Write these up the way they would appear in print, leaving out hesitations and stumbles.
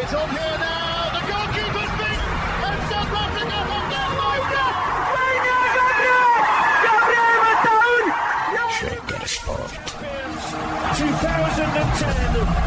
It's on here now. The goalkeeper's beaten, and South Africa have done Shagger Sport 2010.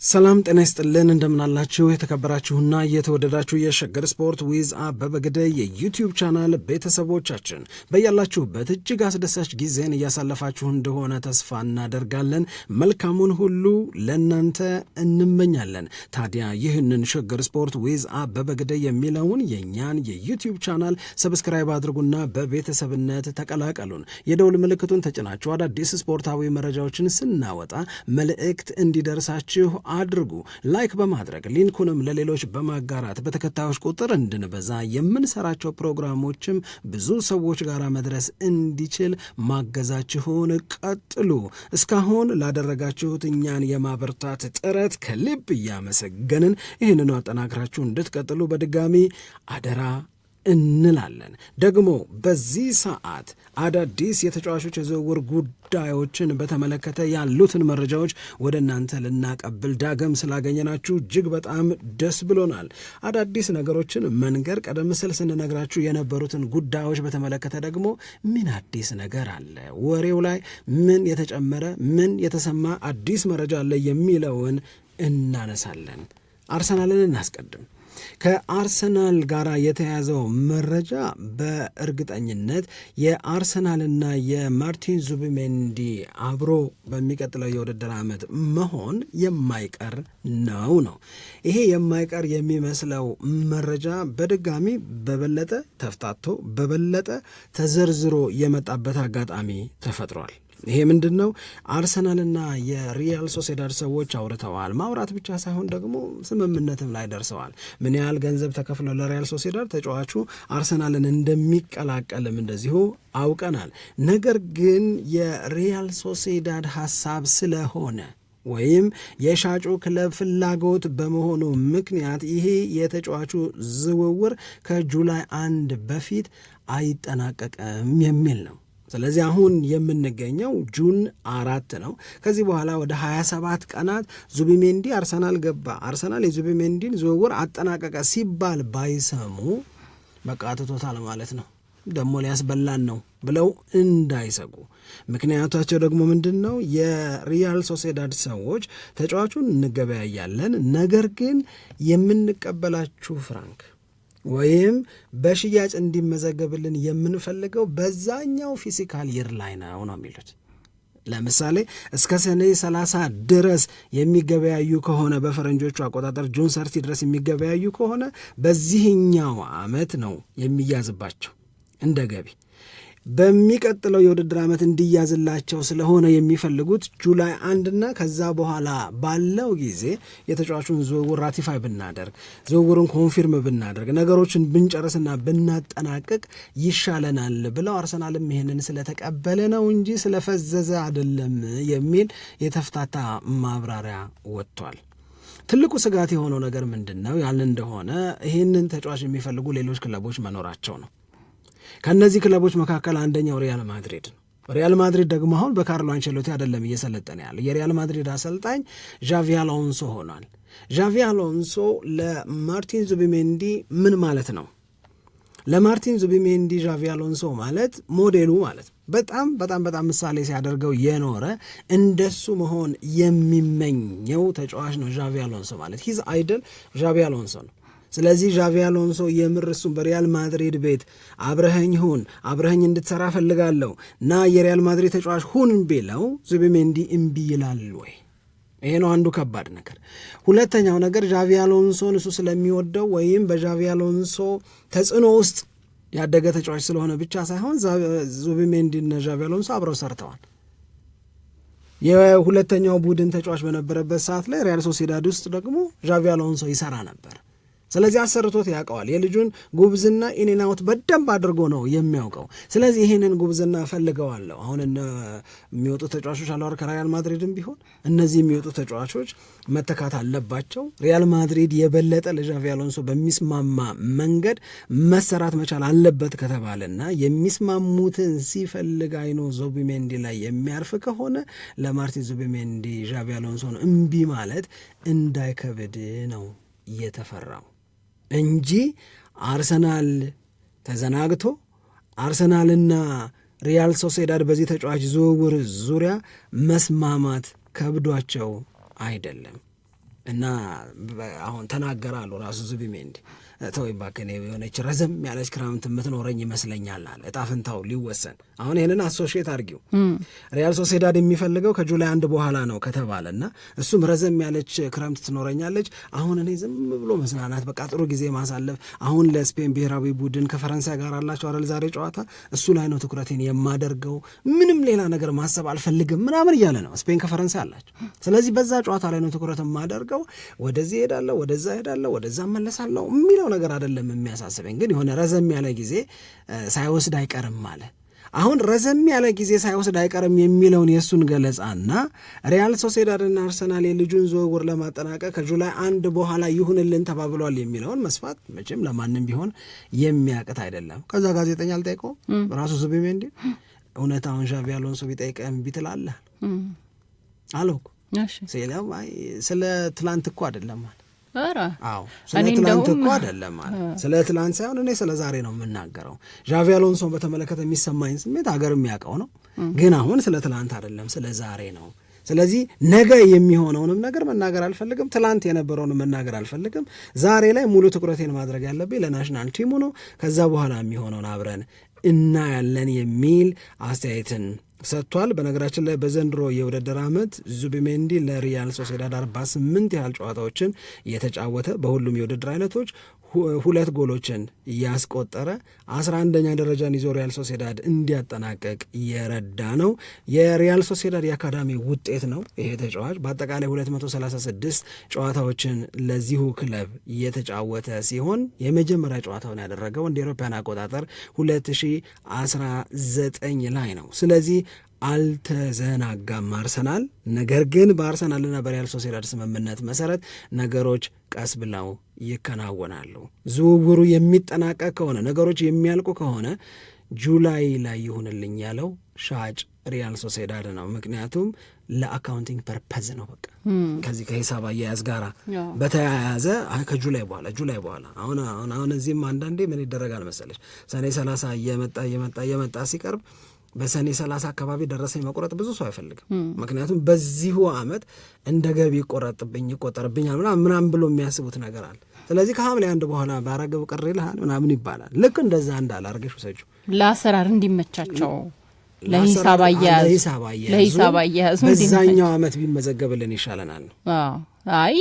ሰላም ጤና ይስጥልን እንደምናላችሁ የተከበራችሁና የተወደዳችሁ የሸገር ስፖርት ዊዝ አበበ ግደይ የዩቲዩብ ቻናል ቤተሰቦቻችን በያላችሁበት እጅግ አስደሳች ጊዜን እያሳለፋችሁ እንደሆነ ተስፋ እናደርጋለን። መልካሙን ሁሉ ለእናንተ እንመኛለን። ታዲያ ይህንን ሸገር ስፖርት ዊዝ አበበ ግደይ የሚለውን የእኛን የዩቲዩብ ቻናል ሰብስክራይብ አድርጉና በቤተሰብነት ተቀላቀሉን። የደውል ምልክቱን ተጭናችሁ አዳዲስ ስፖርታዊ መረጃዎችን ስናወጣ መልእክት እንዲደርሳችሁ አድርጉ። ላይክ በማድረግ ሊንኩንም ለሌሎች በማጋራት በተከታዮች ቁጥር እንድንበዛ የምንሰራቸው ፕሮግራሞችም ብዙ ሰዎች ጋር መድረስ እንዲችል ማገዛችሁን ቀጥሉ። እስካሁን ላደረጋችሁት እኛን የማበርታት ጥረት ከልብ እያመሰገንን ይህንኑ አጠናክራችሁ እንድትቀጥሉ በድጋሚ አደራ እንላለን። ደግሞ በዚህ ሰዓት አዳዲስ የተጫዋቾች የዝውውር ጉዳዮችን በተመለከተ ያሉትን መረጃዎች ወደ እናንተ ልናቀብል ዳግም ስላገኘናችሁ እጅግ በጣም ደስ ብሎናል። አዳዲስ ነገሮችን መንገር ቀደም ሲል ስንነግራችሁ የነበሩትን ጉዳዮች በተመለከተ ደግሞ ምን አዲስ ነገር አለ፣ ወሬው ላይ ምን የተጨመረ ምን የተሰማ አዲስ መረጃ አለ የሚለውን እናነሳለን። አርሰናልን እናስቀድም። ከአርሰናል ጋር የተያዘው መረጃ በእርግጠኝነት የአርሰናልና የማርቲን ዙቢሜንዲ አብሮ በሚቀጥለው የውድድር ዓመት መሆን የማይቀር ነው። ይሄ የማይቀር የሚመስለው መረጃ በድጋሚ በበለጠ ተፍታቶ በበለጠ ተዘርዝሮ የመጣበት አጋጣሚ ተፈጥሯል። ይሄ ምንድን ነው? አርሰናልና የሪያል ሶሴዳድ ሰዎች አውርተዋል። ማውራት ብቻ ሳይሆን ደግሞ ስምምነትም ላይ ደርሰዋል። ምን ያህል ገንዘብ ተከፍለው ለሪያል ሶሴዳድ ተጫዋቹ አርሰናልን እንደሚቀላቀልም እንደዚሁ አውቀናል። ነገር ግን የሪያል ሶሴዳድ ሀሳብ ስለሆነ ወይም የሻጩ ክለብ ፍላጎት በመሆኑ ምክንያት ይሄ የተጫዋቹ ዝውውር ከጁላይ 1 በፊት አይጠናቀቅም የሚል ነው። ስለዚህ አሁን የምንገኘው ጁን 4 ነው። ከዚህ በኋላ ወደ 27 ቀናት ዙቢሜንዲ አርሰናል ገባ፣ አርሰናል የዙቢሜንዲን ዝውውር አጠናቀቀ ሲባል ባይሰሙ በቃ ትቶታል ማለት ነው፣ ደሞ ሊያስበላን ነው ብለው እንዳይሰጉ። ምክንያታቸው ደግሞ ምንድን ነው? የሪያል ሶሴዳድ ሰዎች ተጫዋቹን እንገበያያለን፣ ነገር ግን የምንቀበላችሁ ፍራንክ ወይም በሽያጭ እንዲመዘገብልን የምንፈልገው በዛኛው ፊዚካል ይር ላይ ነው የሚሉት። ለምሳሌ እስከ ሰኔ 30 ድረስ የሚገበያዩ ከሆነ በፈረንጆቹ አቆጣጠር ጁን 30 ድረስ የሚገበያዩ ከሆነ በዚህኛው ዓመት ነው የሚያዝባቸው እንደ ገቢ። በሚቀጥለው የውድድር ዓመት እንዲያዝላቸው ስለሆነ የሚፈልጉት ጁላይ 1 እና ከዛ በኋላ ባለው ጊዜ የተጫዋቹን ዝውውር ራቲፋይ ብናደርግ፣ ዝውውሩን ኮንፊርም ብናደርግ፣ ነገሮችን ብንጨርስና ብናጠናቅቅ ይሻለናል ብለው አርሰናልም ይሄንን ስለተቀበለ ነው እንጂ ስለፈዘዘ አይደለም የሚል የተፍታታ ማብራሪያ ወጥቷል። ትልቁ ስጋት የሆነው ነገር ምንድን ነው ያልን እንደሆነ ይህንን ተጫዋች የሚፈልጉ ሌሎች ክለቦች መኖራቸው ነው። ከነዚህ ክለቦች መካከል አንደኛው ሪያል ማድሪድ ነው። ሪያል ማድሪድ ደግሞ አሁን በካርሎ አንቸሎቲ አይደለም እየሰለጠነ ያለ። የሪያል ማድሪድ አሰልጣኝ ዣቪ አሎንሶ ሆኗል። ዣቪ አሎንሶ ለማርቲን ዙቢሜንዲ ምን ማለት ነው? ለማርቲን ዙቢሜንዲ ዣቪ አሎንሶ ማለት ሞዴሉ ማለት በጣም በጣም በጣም ምሳሌ ሲያደርገው የኖረ እንደሱ መሆን የሚመኘው ተጫዋች ነው ዣቪ አሎንሶ ማለት። ሂዝ አይደል ዣቪ አሎንሶ ነው። ስለዚህ ዣቪ አሎንሶ የምር እሱም በሪያል ማድሪድ ቤት አብረኸኝ እንድትሰራ ፈልጋለሁ ና የሪያል ማድሪድ ተጫዋች ሁን ቢለው ዙቢሜንዲ እምቢ ይላል ወይ? ይሄ ነው አንዱ ከባድ ነገር። ሁለተኛው ነገር ዣቪ አሎንሶን እሱ ስለሚወደው ወይም በዣቪ አሎንሶ ተጽዕኖ ውስጥ ያደገ ተጫዋች ስለሆነ ብቻ ሳይሆን ዙቢሜንዲና ዣቪ አሎንሶ አብረው ሰርተዋል። የሁለተኛው ቡድን ተጫዋች በነበረበት ሰዓት ላይ ሪያል ሶሴዳድ ውስጥ ደግሞ ዣቪ አሎንሶ ይሰራ ነበር። ስለዚህ አሰርቶት ያውቀዋል። የልጁን ጉብዝና ኢንናውት በደንብ አድርጎ ነው የሚያውቀው። ስለዚህ ይህንን ጉብዝና ፈልገዋለሁ። አሁን የሚወጡ ተጫዋቾች አለዋር ከሪያል ማድሪድም ቢሆን እነዚህ የሚወጡ ተጫዋቾች መተካት አለባቸው። ሪያል ማድሪድ የበለጠ ለዣቪ አሎንሶ በሚስማማ መንገድ መሰራት መቻል አለበት ከተባለና የሚስማሙትን ሲፈልግ አይኖ ዙቢሜንዲ ላይ የሚያርፍ ከሆነ ለማርቲን ዙቢሜንዲ ዣቪ አሎንሶን እምቢ ማለት እንዳይከብድ ነው የተፈራው እንጂ አርሰናል ተዘናግቶ አርሰናልና ሪያል ሶሴዳድ በዚህ ተጫዋች ዝውውር ዙሪያ መስማማት ከብዷቸው አይደለም። እና አሁን ተናገራሉ ራሱ ዙቢሜንዲ ተወይ ባከኔ የሆነች ረዘም ያለች ክረምት የምትኖረኝ ይመስለኛል አለ። እጣ ፈንታው ሊወሰን አሁን ይህንን አሶሺየት አድርጊው ሪያል ሶሴዳድ የሚፈልገው ከጁላይ 1 በኋላ ነው ከተባለና እሱም ረዘም ያለች ክረምት ትኖረኛለች። አሁን እኔ ዝም ብሎ መዝናናት በቃ ጥሩ ጊዜ ማሳለፍ አሁን ለስፔን ብሔራዊ ቡድን ከፈረንሳይ ጋር አላቸው አይደል ዛሬ ጨዋታ፣ እሱ ላይ ነው ትኩረቴን የማደርገው፣ ምንም ሌላ ነገር ማሰብ አልፈልግም ምናምን እያለ ነው። ስፔን ከፈረንሳይ አላቸው። ስለዚህ በዛ ጨዋታ ላይ ነው ትኩረት የማደርገው፣ ወደዚህ ሄዳለሁ፣ ወደዛ ሄዳለሁ፣ ወደዛ መለሳለሁ የሚለው ነገር አይደለም የሚያሳስበኝ፣ ግን የሆነ ረዘም ያለ ጊዜ ሳይወስድ አይቀርም ማለት። አሁን ረዘም ያለ ጊዜ ሳይወስድ አይቀርም የሚለውን የእሱን ገለጻና ሪያል ሶሴዳድና አርሰናል የልጁን ዝውውር ለማጠናቀቅ ከጁላይ 1 በኋላ ይሁንልን ተባብሏል የሚለውን መስፋት መቼም ለማንም ቢሆን የሚያቅት አይደለም። ከዛ ጋዜጠኛ አልጠይቀው ራሱ ዙቢሜንዲ እውነታውን ዣቪ አሎንሶ ቢጠይቀህ እምቢ ትላለህ አለው እኮ። ስለ ትላንት እኮ አይደለም ማለት አዎ ስለ ትላንት እኮ አይደለም ማለት ስለ ትላንት ሳይሆን እኔ ስለ ዛሬ ነው የምናገረው። ዣቪ አሎንሶን በተመለከተ የሚሰማኝ ስሜት ሀገር የሚያውቀው ነው፣ ግን አሁን ስለ ትላንት አይደለም ስለ ዛሬ ነው። ስለዚህ ነገ የሚሆነውንም ነገር መናገር አልፈልግም፣ ትላንት የነበረውንም መናገር አልፈልግም። ዛሬ ላይ ሙሉ ትኩረቴን ማድረግ ያለብኝ ለናሽናል ቲሙ ነው። ከዛ በኋላ የሚሆነውን አብረን እናያለን የሚል አስተያየትን ሰጥቷል። በነገራችን ላይ በዘንድሮ የውድድር ዓመት ዙቢሜንዲ ለሪያል ሶሴዳድ 48 ያህል ጨዋታዎችን የተጫወተ በሁሉም የውድድር አይነቶች 2 ጎሎችን ያስቆጠረ 11ኛ ደረጃን ይዞ ሪያል ሶሴዳድ እንዲያጠናቀቅ የረዳ ነው። የሪያል ሶሴዳድ የአካዳሚ ውጤት ነው ይሄ ተጫዋች። በአጠቃላይ 236 ጨዋታዎችን ለዚሁ ክለብ የተጫወተ ሲሆን የመጀመሪያ ጨዋታውን ያደረገው እንደ አውሮፓውያን አቆጣጠር 2019 ላይ ነው። ስለዚህ አልተዘናጋም አርሰናል። ነገር ግን በአርሰናልና በሪያል ሶሴዳድ ስምምነት መሰረት ነገሮች ቀስ ብለው ይከናወናሉ። ዝውውሩ የሚጠናቀቅ ከሆነ ነገሮች የሚያልቁ ከሆነ ጁላይ ላይ ይሁንልኝ ያለው ሻጭ ሪያል ሶሴዳድ ነው። ምክንያቱም ለአካውንቲንግ ፐርፐዝ ነው። በቃ ከዚህ ከሂሳብ አያያዝ ጋር በተያያዘ ከጁላይ በኋላ አሁን እዚህም አንዳንዴ ምን ይደረጋል መሰለች ሰኔ 30 እየመጣ ሲቀርብ በሰኔ 30 አካባቢ ደረሰኝ መቁረጥ ብዙ ሰው አይፈልግም። ምክንያቱም በዚሁ ዓመት እንደ ገቢ ይቆጠርብኛል ምናምን ብሎ የሚያስቡት ነገር አለ። ስለዚህ ከሐምሌ 1 በኋላ ባረገው ቅር ይልሃል ምናምን ይባላል። ልክ እንደዛ እንዳለ አድርገሽ ውሰጂው ለአሰራር እንዲመቻቸው ለሂሳብ አያያዙ በዛኛው ዓመት ቢመዘገብልን ይሻለናል ነው። አይ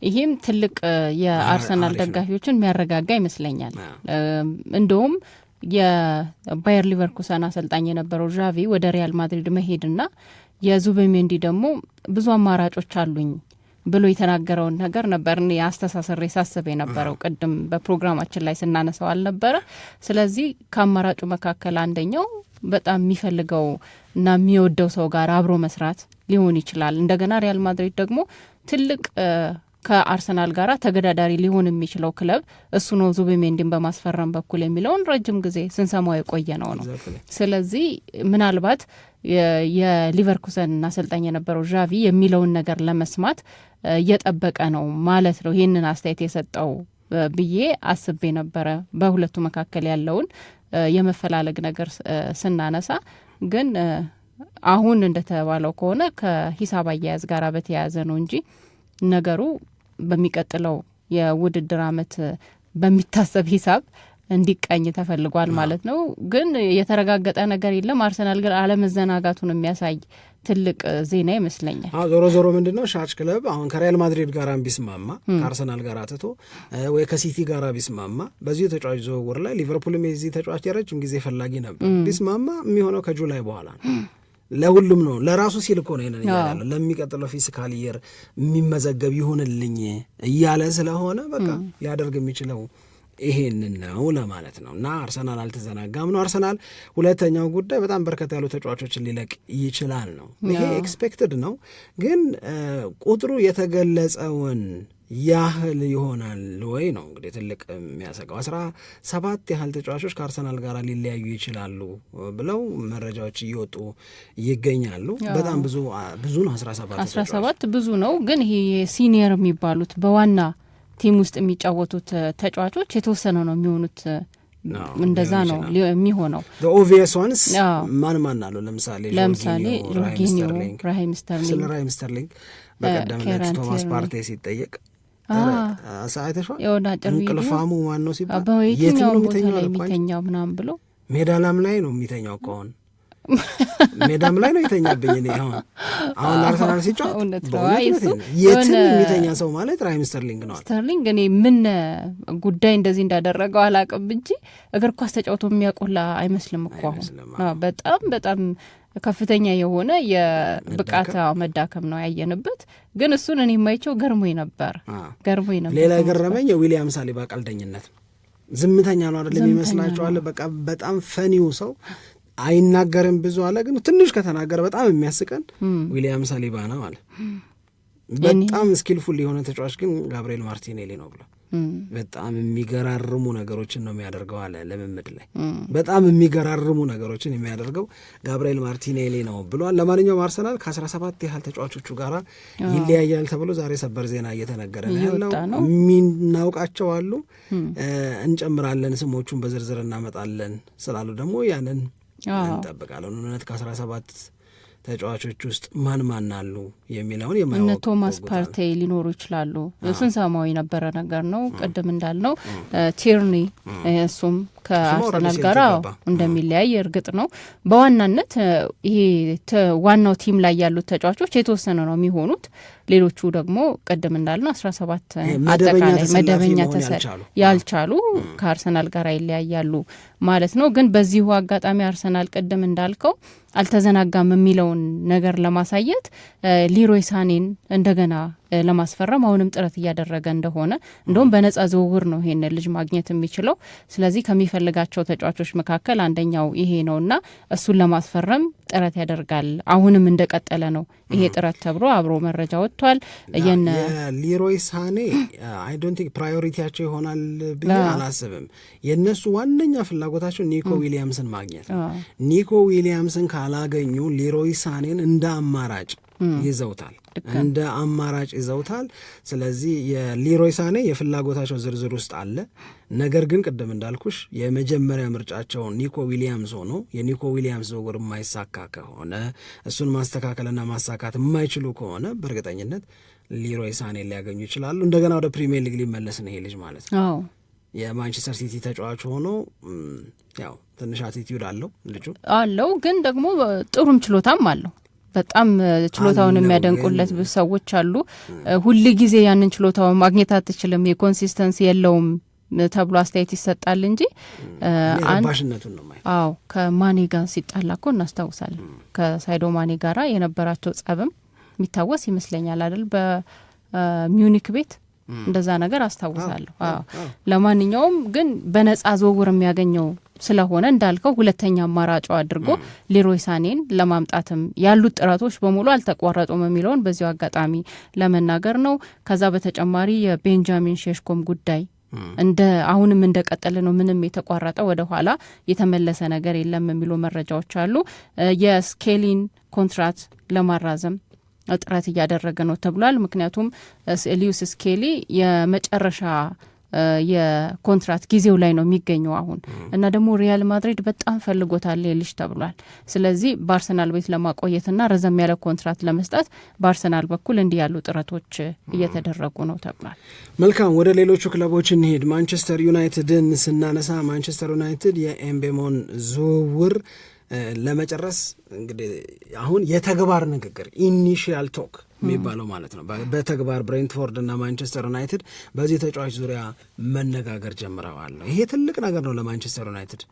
ይሄም ትልቅ የአርሰናል ደጋፊዎችን የሚያረጋጋ ይመስለኛል። እንደውም የባየር ሊቨርኩሰን አሰልጣኝ የነበረው ዣቪ ወደ ሪያል ማድሪድ መሄድና የዙቢሜንዲ ደግሞ ብዙ አማራጮች አሉኝ ብሎ የተናገረውን ነገር ነበር እኔ አስተሳሰሬ ሳስብ የነበረው ቅድም በፕሮግራማችን ላይ ስናነሳው አልነበረ። ስለዚህ ከአማራጩ መካከል አንደኛው በጣም የሚፈልገው እና የሚወደው ሰው ጋር አብሮ መስራት ሊሆን ይችላል። እንደገና ሪያል ማድሪድ ደግሞ ትልቅ ከአርሰናል ጋር ተገዳዳሪ ሊሆን የሚችለው ክለብ እሱ ነው ዙቢሜንዲን በማስፈረም በኩል የሚለውን ረጅም ጊዜ ስንሰማው የቆየ ነው። ስለዚህ ምናልባት የሊቨርኩሰን አሰልጣኝ የነበረው ዣቪ የሚለውን ነገር ለመስማት እየጠበቀ ነው ማለት ነው ይህንን አስተያየት የሰጠው ብዬ አስቤ ነበረ። በሁለቱ መካከል ያለውን የመፈላለግ ነገር ስናነሳ ግን አሁን እንደተባለው ከሆነ ከሂሳብ አያያዝ ጋር በተያያዘ ነው እንጂ ነገሩ በሚቀጥለው የውድድር ዓመት በሚታሰብ ሂሳብ እንዲቀኝ ተፈልጓል ማለት ነው። ግን የተረጋገጠ ነገር የለም። አርሰናል ግን አለመዘናጋቱን የሚያሳይ ትልቅ ዜና ይመስለኛል። ዞሮ ዞሮ ምንድነው ሻጭ ክለብ አሁን ከሪያል ማድሪድ ጋር ቢስማማ ከአርሰናል ጋር አትቶ ወይ ከሲቲ ጋር ቢስማማ በዚህ ተጫዋች ዝውውር ላይ ሊቨርፑልም የዚህ ተጫዋች የረጅም ጊዜ ፈላጊ ነበር። ቢስማማ የሚሆነው ከጁላይ በኋላ ነው። ለሁሉም ነው ለራሱ ሲል እኮ ነው ይሄንን ያለው ለሚቀጥለው ፊዚካል ይር የሚመዘገብ ይሁንልኝ እያለ ስለሆነ በቃ ሊያደርግ የሚችለው ይሄንን ነው ለማለት ነው። እና አርሰናል አልተዘናጋም ነው። አርሰናል ሁለተኛው ጉዳይ በጣም በርከት ያሉ ተጫዋቾችን ሊለቅ ይችላል ነው። ይሄ ኤክስፔክትድ ነው፣ ግን ቁጥሩ የተገለጸውን ያህል ይሆናል ወይ ነው እንግዲህ ትልቅ የሚያሰጋው። 17 ያህል ተጫዋቾች ከአርሰናል ጋር ሊለያዩ ይችላሉ ብለው መረጃዎች እየወጡ ይገኛሉ። በጣም ብዙ ነው። 17 ብዙ ነው፣ ግን ይሄ ሲኒየር የሚባሉት በዋና ቲም ውስጥ የሚጫወቱት ተጫዋቾች የተወሰነ ነው የሚሆኑት። እንደዛ ነው የሚሆነው። ኦቪየስ ዋንስ ማን አሉ? ለምሳሌ ጆርጊኒዮ፣ ራሂም ስተርሊንግ በቀደምነት ቶማስ ፓርቴ ሲጠየቅ አይተሽዋል? እንቅልፋሙ ማን ነው ሲባል የትኛው ቦታ ላይ የሚተኛው ምናምን ብሎ ሜዳላም ላይ ነው የሚተኛው ከሆነ ሜዳም ላይ ነው የተኛብኝ እኔ አሁን አርሰናል ሲጫወት የትም የሚተኛ ሰው ማለት ራሂም ስተርሊንግ ነው። ስተርሊንግ እኔ ምን ጉዳይ እንደዚህ እንዳደረገው አላውቅም እንጂ እግር ኳስ ተጫውቶ የሚያቆላ አይመስልም እኮ አሁን በጣም ከፍተኛ የሆነ የብቃት መዳከም ነው ያየንበት። ግን እሱን እኔ የማይቸው ገርሞኝ ነበር። ሌላ የገረመኝ የዊሊያም ሳሊባ ቀልደኝነት ዝምተኛ ነው አይደል የሚመስላችኋል? በቃ በጣም ፈኒው ሰው አይናገርም ብዙ አለ፣ ግን ትንሽ ከተናገረ በጣም የሚያስቀን ዊሊያም ሳሊባ ነው አለ። በጣም ስኪልፉል የሆነ ተጫዋች ግን ጋብሪኤል ማርቲኔሊ ነው ብሎ በጣም የሚገራርሙ ነገሮችን ነው የሚያደርገው አለ። ልምምድ ላይ በጣም የሚገራርሙ ነገሮችን የሚያደርገው ጋብሪኤል ማርቲኔሊ ነው ብሏል። ለማንኛውም አርሰናል ከ17 ያህል ተጫዋቾቹ ጋር ይለያያል ተብሎ ዛሬ ሰበር ዜና እየተነገረ ነው ያለው። የምናውቃቸው አሉ፣ እንጨምራለን፣ ስሞቹን በዝርዝር እናመጣለን ስላሉ ደግሞ ያንን እንጠብቃለን። እውነት ከ17 ተጫዋቾች ውስጥ ማን አሉ የሚለውን እነ ቶማስ ፓርቴ ሊኖሩ ይችላሉ። ስንሰማው የነበረ ነገር ነው። ቅድም እንዳልነው ቲርኒ እሱም ከአርሰናል ጋር እንደሚለያይ እርግጥ ነው። በዋናነት ይሄ ዋናው ቲም ላይ ያሉት ተጫዋቾች የተወሰነ ነው የሚሆኑት። ሌሎቹ ደግሞ ቅድም እንዳልነው 17 አጠቃላይ መደበኛ ያልቻሉ ከአርሰናል ጋር ይለያያሉ ማለት ነው። ግን በዚሁ አጋጣሚ አርሰናል ቅድም እንዳልከው አልተዘናጋም የሚለውን ነገር ለማሳየት ሊሮይ ሳኔን እንደገና ለማስፈረም አሁንም ጥረት እያደረገ እንደሆነ እንደውም በነጻ ዝውውር ነው ይሄን ልጅ ማግኘት የሚችለው። ስለዚህ ከሚፈልጋቸው ተጫዋቾች መካከል አንደኛው ይሄ ነውና እሱን ለማስፈረም ጥረት ያደርጋል። አሁንም እንደቀጠለ ነው ይሄ ጥረት ተብሎ አብሮ መረጃ ወጥቷል። ሊሮይ ሳኔ አይ ዶንት ቲንክ ፕራዮሪቲያቸው ይሆናል ብዬ አላስብም። የነሱ ዋነኛ ፍላጎታቸው ኒኮ ዊሊያምስን ማግኘት ነው። ኒኮ ዊሊያምስን ካላገኙ ሊሮይ ሳኔን እንደ አማራጭ ይዘውታል። ስለዚህ የሊሮይ ሳኔ የፍላጎታቸው ዝርዝር ውስጥ አለ። ነገር ግን ቅድም እንዳልኩሽ የመጀመሪያ ምርጫቸው ኒኮ ዊሊያምስ ሆኖ የኒኮ ዊሊያምስ ዝውውር የማይሳካ ከሆነ እሱን ማስተካከልና ማሳካት የማይችሉ ከሆነ በእርግጠኝነት ሊሮይ ሳኔ ሊያገኙ ይችላሉ። እንደገና ወደ ፕሪሚየር ሊግ ሊመለስ ነው ይሄ ልጅ ማለት ነው። የማንቸስተር ሲቲ ተጫዋች ሆኖ ያው ትንሽ አቲቲዩድ አለው ግን ደግሞ ጥሩም ችሎታም አለው። በጣም ችሎታውን የሚያደንቁለት ብዙ ሰዎች አሉ። ሁል ጊዜ ያንን ችሎታውን ማግኘት አትችልም፣ የኮንሲስተንሲ የለውም ተብሎ አስተያየት ይሰጣል እንጂ ረባሽነቱን ነው ማለት። ከማኔ ጋር ሲጣላ እኮ እናስታውሳለን። ከሳይዶ ማኔ ጋራ የነበራቸው ጸብም የሚታወስ ይመስለኛል አይደል? በሚዩኒክ ቤት እንደዛ ነገር አስታውሳለሁ። ለማንኛውም ግን በነጻ ዝውውር የሚያገኘው ስለሆነ እንዳልከው ሁለተኛ አማራጭ አድርጎ ሊሮይ ሳኔን ለማምጣትም ያሉት ጥረቶች በሙሉ አልተቋረጡም የሚለውን በዚሁ አጋጣሚ ለመናገር ነው። ከዛ በተጨማሪ የቤንጃሚን ሼሽኮም ጉዳይ አሁንም እንደቀጠለ ነው። ምንም የተቋረጠ ወደ ኋላ የተመለሰ ነገር የለም የሚሉ መረጃዎች አሉ። የስኬሊን ኮንትራት ለማራዘም ጥረት እያደረገ ነው ተብሏል። ምክንያቱም ሊዩስ ስኬሊ የመጨረሻ የኮንትራት ጊዜው ላይ ነው የሚገኘው አሁን እና ደግሞ ሪያል ማድሪድ በጣም ፈልጎታል ልጅ ተብሏል። ስለዚህ በአርሰናል ቤት ለማቆየትና ረዘም ያለ ኮንትራት ለመስጠት በአርሰናል በኩል እንዲህ ያሉ ጥረቶች እየተደረጉ ነው ተብሏል። መልካም፣ ወደ ሌሎቹ ክለቦች እንሄድ። ማንቸስተር ዩናይትድን ስናነሳ ማንቸስተር ዩናይትድ የኤምቤሞን ዝውውር ለመጨረስ እንግዲህ አሁን የተግባር ንግግር ኢኒሺያል ቶክ የሚባለው ማለት ነው። በተግባር ብሬንትፎርድ እና ማንቸስተር ዩናይትድ በዚህ ተጫዋች ዙሪያ መነጋገር ጀምረዋል። ይሄ ትልቅ ነገር ነው ለማንቸስተር ዩናይትድ።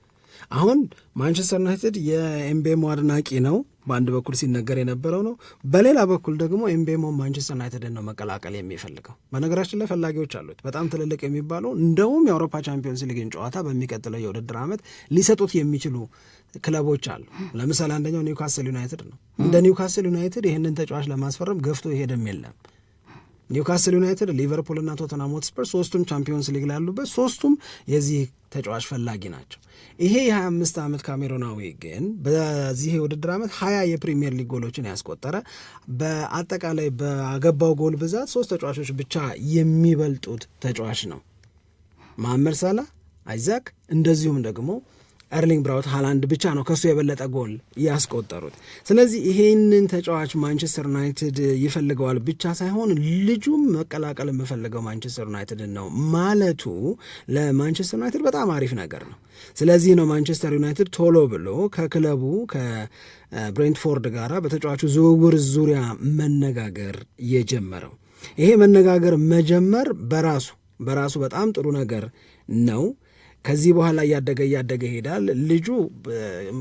አሁን ማንቸስተር ዩናይትድ የኤምቤሞ አድናቂ ነው በአንድ በኩል ሲነገር የነበረው ነው። በሌላ በኩል ደግሞ ኤምቤሞ ማንቸስተር ዩናይትድን ነው መቀላቀል የሚፈልገው። በነገራችን ላይ ፈላጊዎች አሉት በጣም ትልልቅ የሚባሉ እንደውም የአውሮፓ ቻምፒዮንስ ሊግን ጨዋታ በሚቀጥለው የውድድር ዓመት ሊሰጡት የሚችሉ ክለቦች አሉ። ለምሳሌ አንደኛው ኒውካስል ዩናይትድ ነው። እንደ ኒውካስል ዩናይትድ ይህንን ተጫዋች ለማስፈረም ገፍቶ ይሄድም የለም። ኒውካስል ዩናይትድ፣ ሊቨርፑል እና ቶተንሃም ሆትስፐር ሶስቱም ቻምፒዮንስ ሊግ ላሉበት ሶስቱም የዚህ ተጫዋች ፈላጊ ናቸው። ይሄ የ25 ዓመት ካሜሮናዊ ግን በዚህ የውድድር ዓመት 20 የፕሪሚየር ሊግ ጎሎችን ያስቆጠረ በአጠቃላይ በገባው ጎል ብዛት 3 ተጫዋቾች ብቻ የሚበልጡት ተጫዋች ነው። መሐመድ ሳላ፣ አይዛክ እንደዚሁም ደግሞ ኤርሊንግ ብራውት ሃላንድ ብቻ ነው ከሱ የበለጠ ጎል ያስቆጠሩት። ስለዚህ ይሄንን ተጫዋች ማንቸስተር ዩናይትድ ይፈልገዋል ብቻ ሳይሆን ልጁም መቀላቀል የምፈልገው ማንቸስተር ዩናይትድ ነው ማለቱ ለማንቸስተር ዩናይትድ በጣም አሪፍ ነገር ነው። ስለዚህ ነው ማንቸስተር ዩናይትድ ቶሎ ብሎ ከክለቡ ከብሬንትፎርድ ጋር በተጫዋቹ ዝውውር ዙሪያ መነጋገር የጀመረው። ይሄ መነጋገር መጀመር በራሱ በጣም ጥሩ ነገር ነው። ከዚህ በኋላ እያደገ ይሄዳል። ልጁ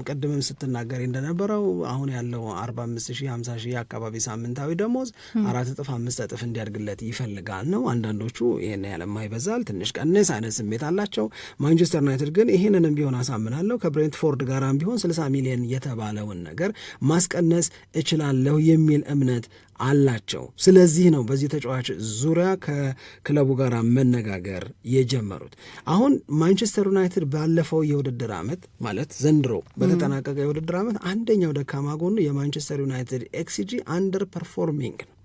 ቅድምም ስትናገር እንደነበረው አሁን ያለው 45,000 50,000 አካባቢ ሳምንታዊ ደሞዝ 4 እጥፍ 5 እጥፍ እንዲያድግለት ይፈልጋል ነው። አንዳንዶቹ ይሄን ያለማ ይበዛል ትንሽ ቀነስ አይነት ስሜት አላቸው። ማንቸስተር ዩናይትድ ግን ይሄንንም ቢሆን አሳምናለሁ ከብሬንትፎርድ ጋራም ቢሆን 60 ሚሊዮን የተባለውን ነገር ማስቀነስ እችላለሁ የሚል እምነት አላቸው። ስለዚህ ነው በዚህ ተጫዋች ዙሪያ ከክለቡ ጋር መነጋገር የጀመሩት። አሁን ማንቸስተር ዩናይትድ ባለፈው የውድድር ዓመት ማለት ዘንድሮ በተጠናቀቀ የውድድር ዓመት አንደኛው ደካማ ጎኑ የማንቸስተር ዩናይትድ ኤክስጂ አንደር ፐርፎርሚንግ ነው።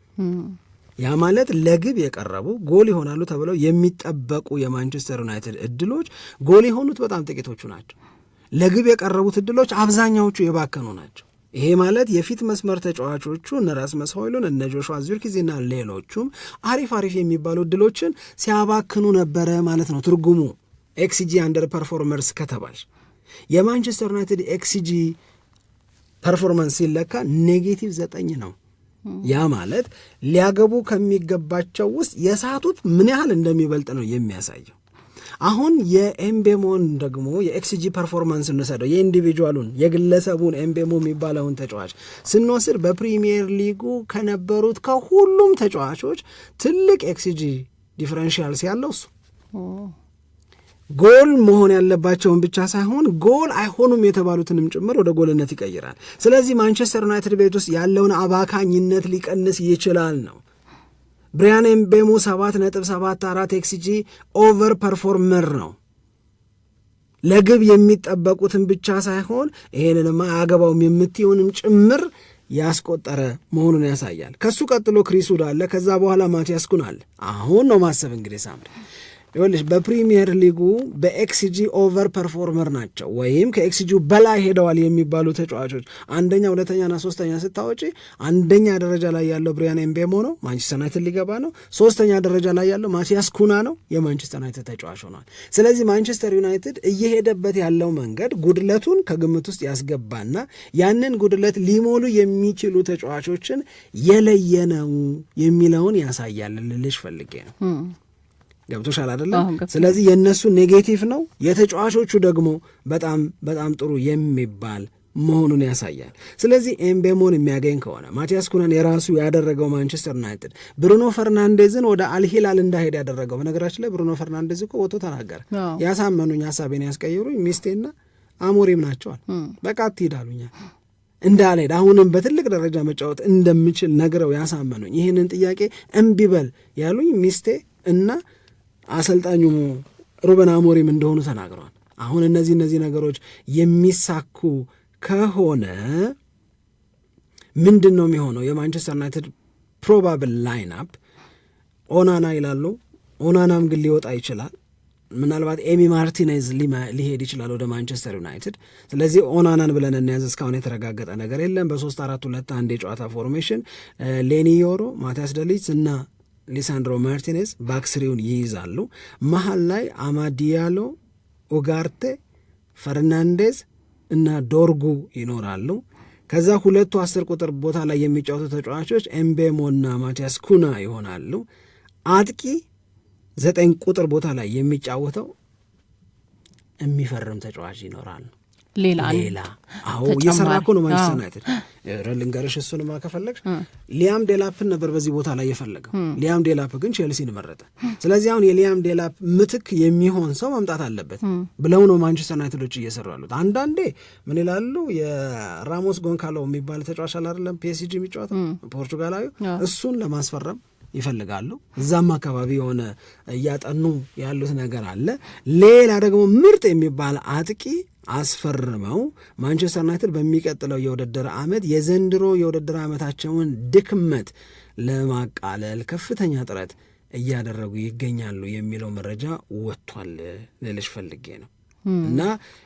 ያ ማለት ለግብ የቀረቡ ጎል ይሆናሉ ተብለው የሚጠበቁ የማንቸስተር ዩናይትድ እድሎች ጎል የሆኑት በጣም ጥቂቶቹ ናቸው። ለግብ የቀረቡት እድሎች አብዛኛዎቹ የባከኑ ናቸው። ይሄ ማለት የፊት መስመር ተጫዋቾቹ እነ ራስመስ ሆይሉንድ እነ ጆሹዋ ዚርክዚና ሌሎቹም አሪፍ የሚባሉ እድሎችን ሲያባክኑ ነበረ ማለት ነው ትርጉሙ። ኤክስጂ አንደር ፐርፎርመርስ ከተባል የማንቸስተር ዩናይትድ ኤክስጂ ፐርፎርማንስ ሲለካ -9 ነው። ያ ማለት ሊያገቡ ከሚገባቸው ውስጥ የሳቱት ምን ያህል እንደሚበልጥ ነው የሚያሳየው። አሁን የኤምቤሞን ደግሞ የኤክስጂ ፐርፎርማንስ እንወሰደው፣ የኢንዲቪጁዋሉን የግለሰቡን ኤምቤሞ የሚባለውን ተጫዋች ስንወስድ በፕሪሚየር ሊጉ ከነበሩት ከሁሉም ተጫዋቾች ትልቅ ኤክስጂ ዲፈረንሻልስ ያለው እሱ ጎል መሆን ያለባቸውን ብቻ ሳይሆን ጎል አይሆኑም የተባሉትንም ጭምር ወደ ጎልነት ይቀይራል። ስለዚህ ማንቸስተር ዩናይትድ ቤት ውስጥ ያለውን አባካኝነት ሊቀንስ ይችላል ነው። ብሪያን ኤምቤሞ 7.74 ኤክስጂ ኦቨር ፐርፎርመር ነው። ለግብ የሚጠበቁትን ብቻ ሳይሆን ይሄንንማ አያገባውም የምትሆንም ጭምር ያስቆጠረ መሆኑን ያሳያል። ከሱ ቀጥሎ ክሪስ ውድ አለ። ከዛ በኋላ ማቲያስ ኩን አለ። አሁን ነው ማሰብ እንግዲህ ሳምሪ ይኸውልሽ በፕሪሚየር ሊጉ በኤክስጂ ኦቨር ፐርፎርመር ናቸው ወይም ከኤክስጂው በላይ ሄደዋል የሚባሉ ተጫዋቾች አንደኛ ሁለተኛና ሶስተኛ ስታወጪ አንደኛ ደረጃ ላይ ያለው ብሪያን ኤምቤሞ ነው፣ ማንቸስተር ዩናይትድ ሊገባ ነው። ሶስተኛ ደረጃ ላይ ያለው ማቲያስ ኩና ነው፣ የማንቸስተር ዩናይትድ ተጫዋች ሆኗል። ስለዚህ ማንቸስተር ዩናይትድ እየሄደበት ያለው መንገድ ጉድለቱን ከግምት ውስጥ ያስገባና ያንን ጉድለት ሊሞሉ የሚችሉ ተጫዋቾችን የለየነው የሚለውን ያሳያል ልልሽ ፈልጌ ነው። ገብቶሻል አይደለም? ስለዚህ የእነሱ ኔጌቲቭ ነው፣ የተጫዋቾቹ ደግሞ በጣም በጣም ጥሩ የሚባል መሆኑን ያሳያል። ስለዚህ ኤምቤሞን የሚያገኝ ከሆነ ማቲያስ ኩናን የራሱ ያደረገው ማንቸስተር ዩናይትድ ብሩኖ ፈርናንዴዝን ወደ አልሂላል እንዳሄድ ያደረገው፣ በነገራችን ላይ ብሩኖ ፈርናንዴዝ እኮ ወጥቶ ተናገረ። ያሳመኑኝ ሀሳቤን ያስቀይሩኝ ሚስቴና አሞሪም ናቸዋል። በቃ ትሄዳሉኛል እንዳልሄድ አሁንም በትልቅ ደረጃ መጫወት እንደምችል ነግረው ያሳመኑኝ፣ ይህንን ጥያቄ እምቢበል ያሉኝ ሚስቴ እና አሰልጣኙ ሩበን አሞሪም እንደሆኑ ተናግረዋል። አሁን እነዚህ ነገሮች የሚሳኩ ከሆነ ምንድን ነው የሚሆነው? የማንቸስተር ዩናይትድ ፕሮባብል ላይንአፕ ኦናና ይላሉ። ኦናናም ግን ሊወጣ ይችላል። ምናልባት ኤሚ ማርቲኔዝ ሊሄድ ይችላል ወደ ማንቸስተር ዩናይትድ። ስለዚህ ኦናናን ብለን እንያዝ። እስካሁን የተረጋገጠ ነገር የለም። በ3-4-2-1 የጨዋታ ፎርሜሽን ሌኒ ዮሮ፣ ማቲያስ ደሊት እና ሊሳንድሮ ማርቲኔዝ ባክስሪውን ይይዛሉ። መሀል ላይ አማዲያሎ፣ ኡጋርቴ፣ ፈርናንዴዝ እና ዶርጉ ይኖራሉ። ከዛ ሁለቱ 10 ቁጥር ቦታ ላይ የሚጫወቱ ተጫዋቾች ኤምቤሞ እና ማቲያስ ኩና ይሆናሉ። አጥቂ 9 ቁጥር ቦታ ላይ የሚጫወተው የሚፈርም ተጫዋች ይኖራል። ሌላ አዎ እየሰራ እኮ ነው ማንቸስተር ዩናይትድ። ልንገርሽ እሱንማ ከፈለግሽ ሊያም ዴላፕን ነበር በዚህ ቦታ ላይ የፈለገው። ሊያም ዴላፕ ግን ቼልሲን መረጠ። ስለዚህ አሁን የሊያም ዴላፕ ምትክ የሚሆን ሰው መምጣት አለበት ብለው ነው ማንቸስተር ዩናይትዶች እየሰሩ ያሉት። አንዳንዴ ምን ይላሉ፣ የራሞስ ጎንካሎ የሚባል ተጫዋች አለ አይደለም ፒኤስጂ የሚጫወተው ፖርቱጋላዊ፣ እሱን ለማስፈረም ይፈልጋሉ። እዛም አካባቢ የሆነ እያጠኑ ያሉት ነገር አለ። ሌላ ደግሞ ምርጥ የሚባል አጥቂ አስፈርመው ማንቸስተር ዩናይትድ በሚቀጥለው የውድድር ዓመት የዘንድሮ የውድድር ዓመታቸውን ድክመት ለማቃለል ከፍተኛ ጥረት እያደረጉ ይገኛሉ የሚለው መረጃ ወጥቷል ልልሽ ፈልጌ ነው። እና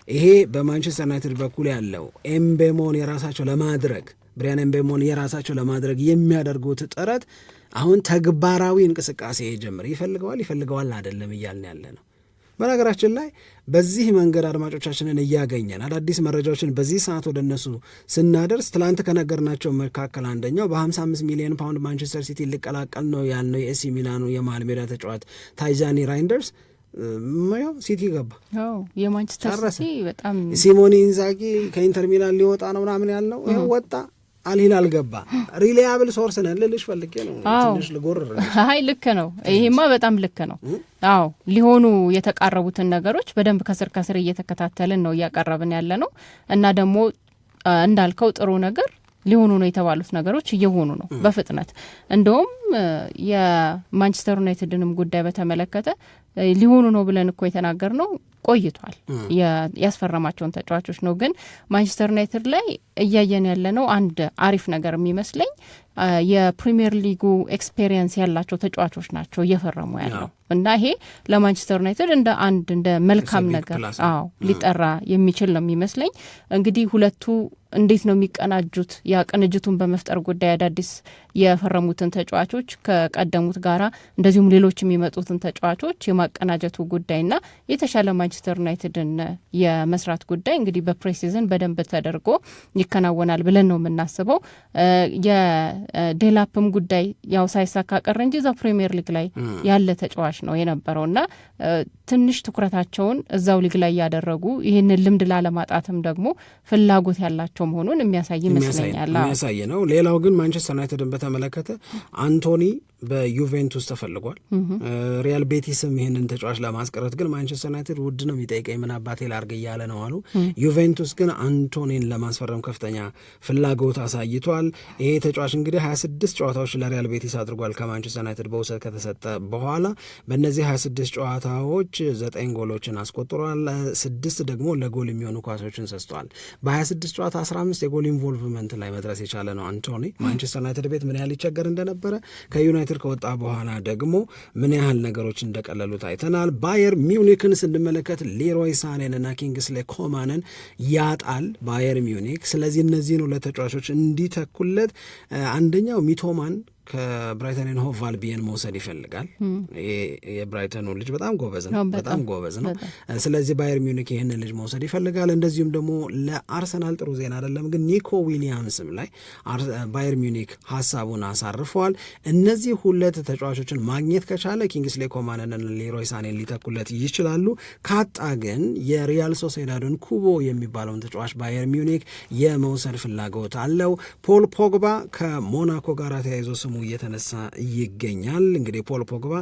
ይሄ በማንቸስተር ዩናይትድ በኩል ያለው ኤምቤሞን የራሳቸው ለማድረግ ብሪያን ኤምቤሞን የራሳቸው ለማድረግ የሚያደርጉት ጥረት አሁን ተግባራዊ እንቅስቃሴ ጀምር ይፈልገዋል አይደለም እያልን ያለ ነው። በነገራችን ላይ በዚህ መንገድ አድማጮቻችንን እያገኘን አዳዲስ መረጃዎችን በዚህ ሰዓት ወደ እነሱ ስናደርስ ትላንት ከነገርናቸው መካከል አንደኛው በ55 ሚሊዮን ፓውንድ ማንቸስተር ሲቲ ሊቀላቀል ነው ያልነው የኤሲ ሚላኑ የመሃል ሜዳ ተጫዋች ታይጃኒ ራይንደርስ ሲቲ ገባ። የማንቸስተር ሲቲ በጣም ሲሞኔ ኢንዛጊ ከኢንተር ሚላን ሊወጣ ነው ምናምን ያልነው ይኸው ወጣ። አልሂላል ገባ። ሪሊያብል ሶርስ ነን ልልሽ ፈልጌ ነው። ትንሽ ልጎርር። አይ ልክ ነው። ይሄማ በጣም ልክ ነው። አዎ ሊሆኑ የተቃረቡትን ነገሮች በደንብ ከስር ከስር እየተከታተልን ነው እያቀረብን ያለ ነው እና ደግሞ እንዳልከው ጥሩ ነገር ሊሆኑ ነው የተባሉት ነገሮች እየሆኑ ነው በፍጥነት። እንደውም የማንቸስተር ዩናይትድንም ጉዳይ በተመለከተ ሊሆኑ ነው ብለን እኮ የተናገር ነው ቆይቷል። ያስፈረማቸውን ተጫዋቾች ነው። ግን ማንቸስተር ዩናይትድ ላይ እያየን ያለ ነው አንድ አሪፍ ነገር የሚመስለኝ የፕሪሚየር ሊጉ ኤክስፔሪየንስ ያላቸው ተጫዋቾች ናቸው እየፈረሙ ያለው እና ይሄ ለማንቸስተር ዩናይትድ እንደ መልካም ነገር ሊጠራ የሚችል ነው የሚመስለኝ። እንግዲህ ሁለቱ እንዴት ነው የሚቀናጁት? ያ ቅንጅቱን በመፍጠር ጉዳይ አዳዲስ የፈረሙትን ተጫዋቾች ከቀደሙት ጋራ እንደዚሁም ሌሎች የሚመጡትን ተጫዋቾች የማቀናጀቱ ጉዳይና የተሻለ ማንቸስተር ዩናይትድን የመስራት ጉዳይ እንግዲህ በፕሬሲዝን በደንብ ተደርጎ ይከናወናል ብለን ነው የምናስበው። የዴላፕም ጉዳይ ያው ሳይሳካ ቀረ እንጂ እዛ ፕሪሚየር ሊግ ላይ ያለ ተጫዋች ነው የነበረውና ትንሽ ትኩረታቸውን እዛው ሊግ ላይ ያደረጉ ይህንን ልምድ ላለማጣትም ደግሞ ፍላጎት ያላቸው መሆኑን የሚያሳይ ይመስለኛል። የሚያሳይ ነው። ሌላው ግን ማንቸስተር ዩናይትድን በተመለከተ አንቶኒ በዩቬንቱስ ተፈልጓል። ሪያል ቤቲስም ይህንን ተጫዋች ለማስቀረት ግን ማንቸስተር ዩናይትድ ውድ ነው የሚጠይቀኝ ምን አባቴ ላርግ እያለ ነው አሉ። ዩቬንቱስ ግን አንቶኒን ለማስፈረም ከፍተኛ ፍላጎት አሳይቷል። ይሄ ተጫዋች እንግዲህ 26 ጨዋታዎች ለሪያል ቤቲስ አድርጓል ከማንቸስተር ዩናይትድ በውሰት ከተሰጠ በኋላ። በእነዚህ 26 ጨዋታዎች 9 ጎሎችን አስቆጥሯል። 6 ደግሞ ለጎል የሚሆኑ ኳሶችን ሰስቷል። በ26 ጨዋታ 15 የጎል ኢንቮልቭመንት ላይ መድረስ የቻለ ነው አንቶኒ። ማንቸስተር ዩናይትድ ቤት ምን ያህል ይቸገር እንደነበረ ከዩናይትድ ከወጣ በኋላ ደግሞ ምን ያህል ነገሮች እንደቀለሉት አይተናል። ባየር ሚዩኒክን ስንመለከት ሌሮይ ሳኔንና ኪንግስሌ ኮማንን ያጣል ባየር ሚዩኒክ። ስለዚህ እነዚህን ሁለት ተጫዋቾች እንዲተኩለት አንደኛው ሚቶማን ከብራይተን ኤንድ ሆቭ አልቢየን መውሰድ ይፈልጋል። የብራይተኑ ልጅ በጣም ጎበዝ ነው። ስለዚህ ባየር ሚዩኒክ ይህንን ልጅ መውሰድ ይፈልጋል። እንደዚሁም ደግሞ ለአርሰናል ጥሩ ዜና አይደለም፣ ግን ኒኮ ዊሊያምስም ላይ ባየር ሚዩኒክ ሀሳቡን አሳርፈዋል። እነዚህ ሁለት ተጫዋቾችን ማግኘት ከቻለ ኪንግስሌ ኮማንና ሌሮይ ሳኔን ሊተኩለት ይችላሉ። ካጣ ግን የሪያል ሶሴዳድን ኩቦ የሚባለውን ተጫዋች ባየር ሚዩኒክ የመውሰድ ፍላጎት አለው። ፖል ፖግባ ከሞናኮ ጋር ተያይዞ ስሙ እየተነሳ ይገኛል። እንግዲህ ፖል ፖግባ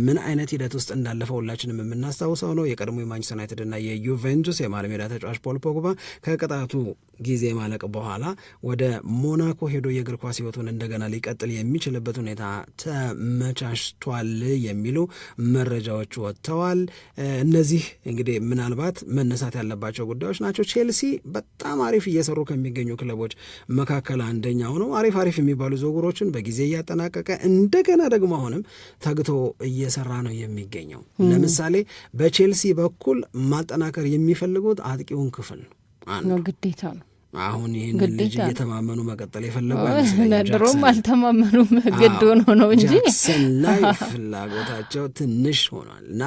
ምን አይነት ሂደት ውስጥ እንዳለፈ ሁላችንም የምናስታውሰው ነው። የቀድሞ የማንቸስተር ዩናይትድ እና የዩቬንቱስ የመሃል ሜዳ ተጫዋች ፖል ፖግባ ከቅጣቱ ጊዜ ማለቅ በኋላ ወደ ሞናኮ ሄዶ የእግር ኳስ ሕይወቱን እንደገና ሊቀጥል የሚችልበት ሁኔታ ተመቻችቷል የሚሉ መረጃዎች ወጥተዋል። እነዚህ እንግዲህ ምናልባት መነሳት ያለባቸው ጉዳዮች ናቸው። ቼልሲ በጣም አሪፍ እየሰሩ ከሚገኙ ክለቦች መካከል አንደኛው ነው። አሪፍ የሚባሉ ዝውውሮችን በጊዜ እያጠናቀቀ እንደገና ደግሞ አሁንም ተግቶ እየሰራ ነው የሚገኘው። ለምሳሌ በቼልሲ በኩል ማጠናከር የሚፈልጉት አጥቂውን ክፍል ነው። ግዴታ ነው። አሁን ይህን ልጅ እየተማመኑ መቀጠል የፈለጉ ድሮም አልተማመኑም፣ ግድ ሆኖ ነው እንጂ ጃክሰን ላይ ፍላጎታቸው ትንሽ ሆኗል እና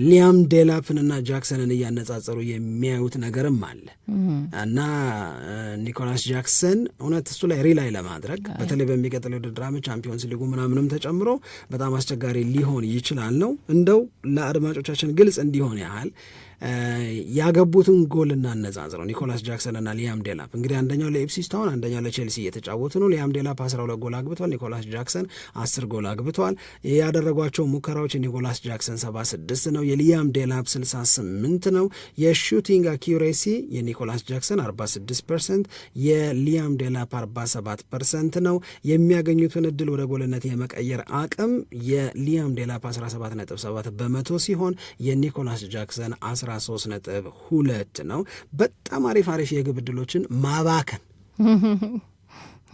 ሊያም ዴላፕንና ጃክሰንን እያነጻጸሩ የሚያዩት ነገርም አለ እና ኒኮላስ ጃክሰን እውነት እሱ ላይ ሪላይ ለማድረግ በተለይ በሚቀጥለው ውድድር ዓመት ቻምፒዮንስ ሊጉ ምናምንም ተጨምሮ በጣም አስቸጋሪ ሊሆን ይችላል ነው። እንደው ለአድማጮቻችን ግልጽ እንዲሆን ያህል ያገቡትን ጎል እናነጻጽረው። ኒኮላስ ጃክሰን እና ሊያም ዴላፕ እንግዲህ አንደኛው ለኢፕስዊች ታውን አንደኛው ለቼልሲ እየተጫወቱ ነው። ሊያም ዴላፕ 12 ጎል አግብቷል፣ ኒኮላስ ጃክሰን 10 ጎል አግብቷል። ያደረጓቸው ሙከራዎች የኒኮላስ ጃክሰን 76 ነው፣ የሊያም ዴላፕ 68 ነው። የሹቲንግ አኪዩሬሲ የኒኮላስ ጃክሰን 46%፣ የሊያም ዴላፕ 47% ነው። የሚያገኙትን እድል ወደ ጎልነት የመቀየር አቅም የሊያም ዴላፕ 17.7 በመቶ ሲሆን የኒኮላስ ጃክሰን 13.2 ነው። በጣም አሪፍ የግብ ዕድሎችን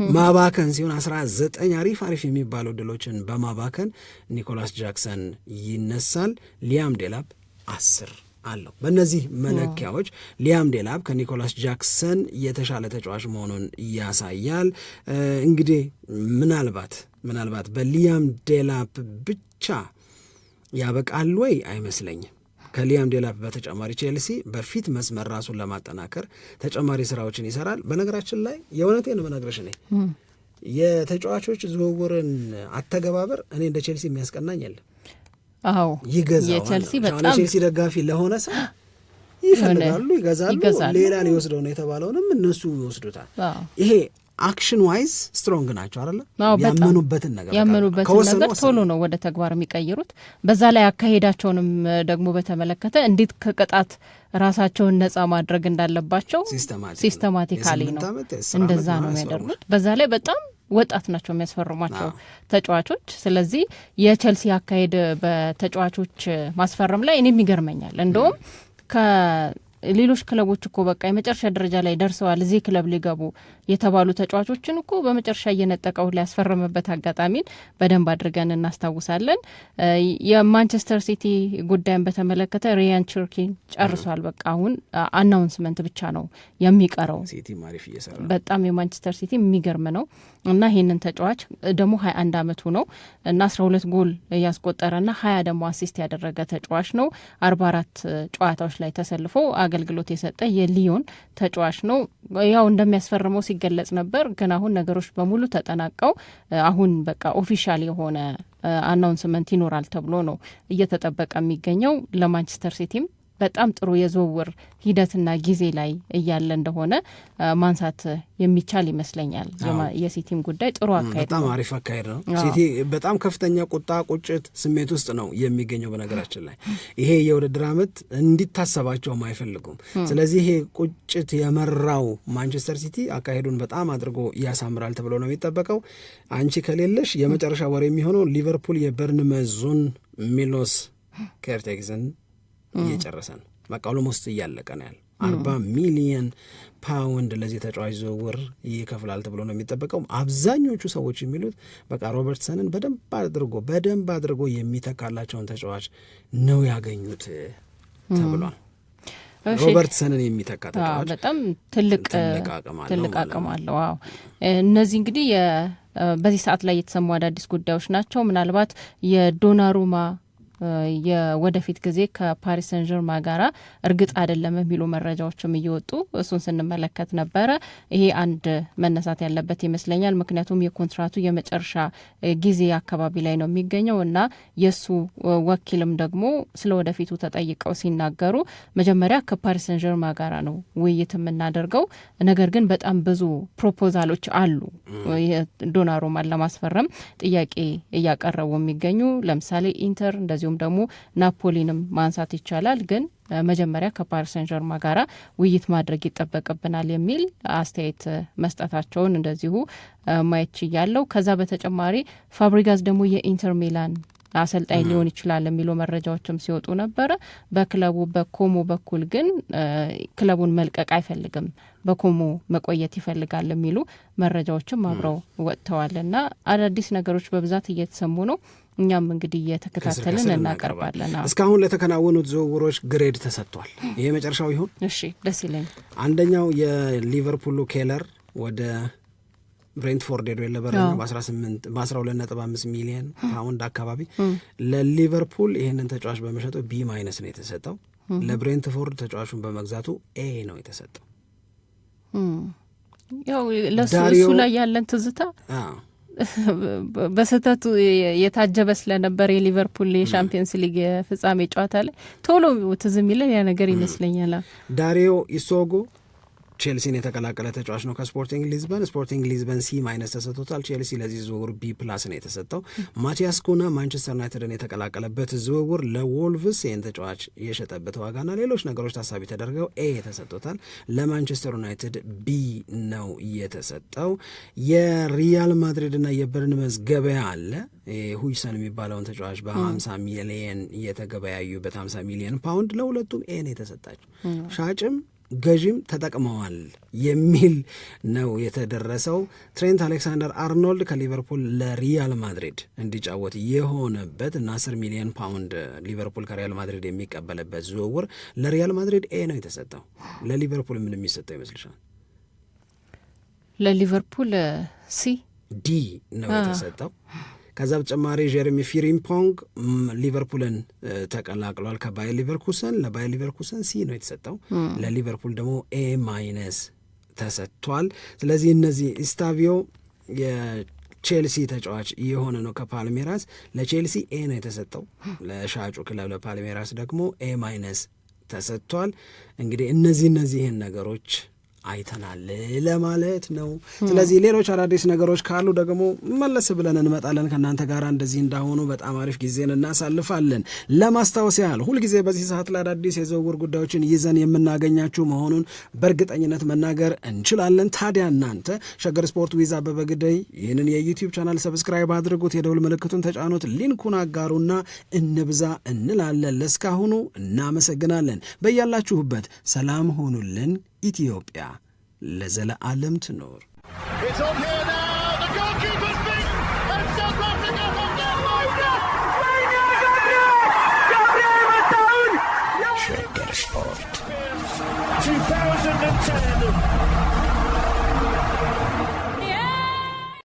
ማባከን ሲሆን 19 አሪፍ የሚባሉ ዕድሎችን በማባከን ኒኮላስ ጃክሰን ይነሳል። ሊያም ዴላፕ 10 አለው። በእነዚህ መለኪያዎች ሊያም ዴላፕ ከኒኮላስ ጃክሰን የተሻለ ተጫዋች መሆኑን ያሳያል። እንግዲህ ምናልባት በሊያም ዴላፕ ብቻ ያበቃል ወይ? አይመስለኝም። ከሊያም ዴላፕ በተጨማሪ ቼልሲ በፊት መስመር ራሱን ለማጠናከር ተጨማሪ ስራዎችን ይሰራል። በነገራችን ላይ የእውነቴን በነገርሽ እኔ የተጫዋቾች ዝውውርን አተገባበር እኔ እንደ ቼልሲ የሚያስቀናኝ የለም። አዎ ይገዛል። የቼልሲ ደጋፊ ለሆነ ሰው ይፈልጋሉ፣ ይገዛሉ። ሌላ ሊወስደው ነው የተባለውንም እነሱ ይወስዱታል። ይሄ አክሽን ዋይዝ ስትሮንግ ናቸው አይደለ? ያመኑበትን ነገር ቶሎ ነው ወደ ተግባር የሚቀይሩት። በዛ ላይ አካሄዳቸውንም ደግሞ በተመለከተ እንዴት ከቅጣት ራሳቸውን ነጻ ማድረግ እንዳለባቸው ሲስተማቲካሊ ነው እንደዛ ነው የሚያደርጉት። በዛ ላይ በጣም ወጣት ናቸው የሚያስፈርሟቸው ተጫዋቾች። ስለዚህ የቼልሲ አካሄድ በተጫዋቾች ማስፈረም ላይ እኔም ይገርመኛል። እንደውም ሌሎች ክለቦች እኮ በቃ የመጨረሻ ደረጃ ላይ ደርሰዋል እዚህ ክለብ ሊገቡ የተባሉ ተጫዋቾችን እኮ በመጨረሻ እየነጠቀው ሊያስፈርምበት አጋጣሚን በደንብ አድርገን እናስታውሳለን። የማንቸስተር ሲቲ ጉዳይን በተመለከተ ሪያን ቸርኪን ጨርሷል። በቃ አሁን አናውንስመንት ብቻ ነው የሚቀረው። በጣም የማንቸስተር ሲቲ የሚገርም ነው እና ይህንን ተጫዋች ደግሞ 21 ዓመቱ ነው እና 12 ጎል ያስቆጠረና 20 ደግሞ አሲስት ያደረገ ተጫዋች ነው። 44 ጨዋታዎች ላይ ተሰልፎ አገልግሎት የሰጠ የሊዮን ተጫዋች ነው። ያው እንደሚያስፈርመው ሲገለጽ ነበር፣ ግን አሁን ነገሮች በሙሉ ተጠናቀው አሁን በቃ ኦፊሻል የሆነ አናውንስመንት ይኖራል ተብሎ ነው እየተጠበቀ የሚገኘው። ለማንቸስተር ሲቲም በጣም ጥሩ የዝውውር ሂደትና ጊዜ ላይ እያለ እንደሆነ ማንሳት የሚቻል ይመስለኛል። የሲቲም ጉዳይ ጥሩ አካሄድ በጣም አሪፍ አካሄድ ነው። ሲቲ በጣም ከፍተኛ ቁጭት ስሜት ውስጥ ነው የሚገኘው። በነገራችን ላይ ይሄ የውድድር ዓመት እንዲታሰባቸውም አይፈልጉም። ስለዚህ ይሄ ቁጭት የመራው ማንቸስተር ሲቲ አካሄዱን በጣም አድርጎ ያሳምራል ተብሎ ነው የሚጠበቀው። አንቺ ከሌለሽ የመጨረሻ ወር የሚሆነው ሊቨርፑል የበርንመዙን ሚሎስ ኬርቴግዝን እየጨረሰ ነው። በቃ ኦልሞስት እያለቀ ነው ያለ 40 ሚሊየን ፓውንድ ለዚህ ተጫዋች ዝውውር ይከፍላል ተብሎ ነው የሚጠበቀው። አብዛኞቹ ሰዎች የሚሉት በቃ ሮበርትሰንን በደንብ አድርጎ የሚተካላቸውን ተጫዋች ነው ያገኙት ተብሏል። ሮበርትሰንን የሚተካ ተጫዋች በጣም ትልቅ አቅም አለው። እነዚህ እንግዲህ በዚህ ሰዓት ላይ የተሰሙ አዳዲስ ጉዳዮች ናቸው። ምናልባት የዶናሩማ የወደፊት ጊዜ ከፓሪስ ሰን ዠርማ ጋራ እርግጥ አይደለም የሚሉ መረጃዎችም እየወጡ እሱን ስንመለከት ነበረ። ይሄ አንድ መነሳት ያለበት ይመስለኛል። ምክንያቱም የኮንትራቱ የመጨረሻ ጊዜ አካባቢ ላይ ነው የሚገኘው እና የሱ ወኪልም ደግሞ ስለ ወደፊቱ ተጠይቀው ሲናገሩ መጀመሪያ ከፓሪስ ሰን ዠርማ ጋራ ነው ውይይት የምናደርገው፣ ነገር ግን በጣም ብዙ ፕሮፖዛሎች አሉ ዶናሩማን ለማስፈረም ጥያቄ እያቀረቡ የሚገኙ ለምሳሌ ኢንተር እንደዚሁም ደግሞ ናፖሊንም ማንሳት ይቻላል። ግን መጀመሪያ ከፓሪስ ሰን ዠርማ ጋራ ውይይት ማድረግ ይጠበቅብናል የሚል አስተያየት መስጠታቸውን እንደዚሁ ማየት ችያለው። ከዛ በተጨማሪ ፋብሪጋስ ደግሞ የኢንተር ሚላን አሰልጣኝ ሊሆን ይችላል የሚሉ መረጃዎችም ሲወጡ ነበረ። በክለቡ በኮሞ በኩል ግን ክለቡን መልቀቅ አይፈልግም፣ በኮሞ መቆየት ይፈልጋል የሚሉ መረጃዎችም አብረው ወጥተዋል እና አዳዲስ ነገሮች በብዛት እየተሰሙ ነው። እኛም እንግዲህ እየተከታተልን እናቀርባለን። እስካሁን ለተከናወኑት ዝውውሮች ግሬድ ተሰጥቷል። ይሄ መጨረሻው ይሁን? እሺ፣ ደስ ይለኝ። አንደኛው የሊቨርፑሉ ኬለር ወደ ብሬንትፎርድ ሄዶ የለበረኛ በ12.5 ሚሊዮን ፓውንድ አካባቢ ለሊቨርፑል ይህንን ተጫዋች በመሸጡ ቢ- ነው የተሰጠው። ለብሬንትፎርድ ተጫዋቹን በመግዛቱ ኤ ነው የተሰጠው። ያው ለሱ ላይ ያለን ትዝታ በስህተቱ የታጀበ ስለነበር የሊቨርፑል የሻምፒየንስ ሊግ ፍጻሜ ጨዋታ ላይ ቶሎ ትዝ የሚለን ያ ነገር ይመስለኛል። ዳሪዮ ኢሶጎ ቼልሲን የተቀላቀለ ተጫዋች ነው ከስፖርቲንግ ሊዝበን። ስፖርቲንግ ሊዝበን C- ተሰጥቶታል። ቼልሲ ለዚህ ዝውውር B+ ነው የተሰጠው። ማቲያስ ኩና ማንቸስተር ዩናይትድን የተቀላቀለበት ዝውውር ለዎልቭስ ይህን ተጫዋች የሸጠበት ዋጋና ሌሎች ነገሮች ታሳቢ ተደርገው A ተሰጥቶታል። ለማንቸስተር ዩናይትድ B ነው የተሰጠው። የሪያል ማድሪድና የበርንመዝ ገበያ አለ። ሁይሰን የሚባለውን ተጫዋች በ50 ሚሊየን እየተገበያዩበት 50 ሚሊየን ፓውንድ ለሁለቱም A ነው የተሰጣቸው። ሻጭም ገዥም ተጠቅመዋል የሚል ነው የተደረሰው። ትሬንት አሌክሳንደር አርኖልድ ከሊቨርፑል ለሪያል ማድሪድ እንዲጫወት የሆነበት እና 10 ሚሊዮን ፓውንድ ሊቨርፑል ከሪያል ማድሪድ የሚቀበልበት ዝውውር ለሪያል ማድሪድ A ነው የተሰጠው። ለሊቨርፑል ምን የሚሰጠው ይመስልሻል? ለሊቨርፑል D ነው የተሰጠው። ከዛ በተጨማሪ ጀሬሚ ፍሪምፖንግ ሊቨርፑልን ተቀላቅሏል ከባየር ሊቨርኩሰን። ለባየር ሊቨርኩሰን C ነው የተሰጠው። ለሊቨርፑል ደግሞ A- ተሰጥቷል። ስለዚህ እነዚህ ኢስታቪዮ የቼልሲ ተጫዋች የሆነ ነው ከፓልሜራስ። ለቼልሲ A ነው የተሰጠው። ለሻጩ ክለብ ለፓልሜራስ ደግሞ A- ተሰጥቷል። እንግዲህ እነዚህን ነገሮች አይተናል ለማለት ነው። ስለዚህ ሌሎች አዳዲስ ነገሮች ካሉ ደግሞ መለስ ብለን እንመጣለን ከእናንተ ጋር። እንደዚህ እንዳሆኑ በጣም አሪፍ ጊዜን እናሳልፋለን። ለማስታወስ ያህል ሁልጊዜ በዚህ ሰዓት ላይ አዳዲስ የዝውውር ጉዳዮችን ይዘን የምናገኛችሁ መሆኑን በእርግጠኝነት መናገር እንችላለን። ታዲያ እናንተ ሸገር ስፖርት ዊዝ አበበ ግደይ ይህንን የዩቲዩብ ቻናል ሰብስክራይብ አድርጉት፣ የደውል ምልክቱን ተጫኑት፣ ሊንኩን አጋሩና እንብዛ እንላለን። ለእስካሁኑ እናመሰግናለን። በያላችሁበት ሰላም ሆኑልን። ኢትዮጵያ ለዘለዓለም ትኖር። ሸገር ስፖርት 2010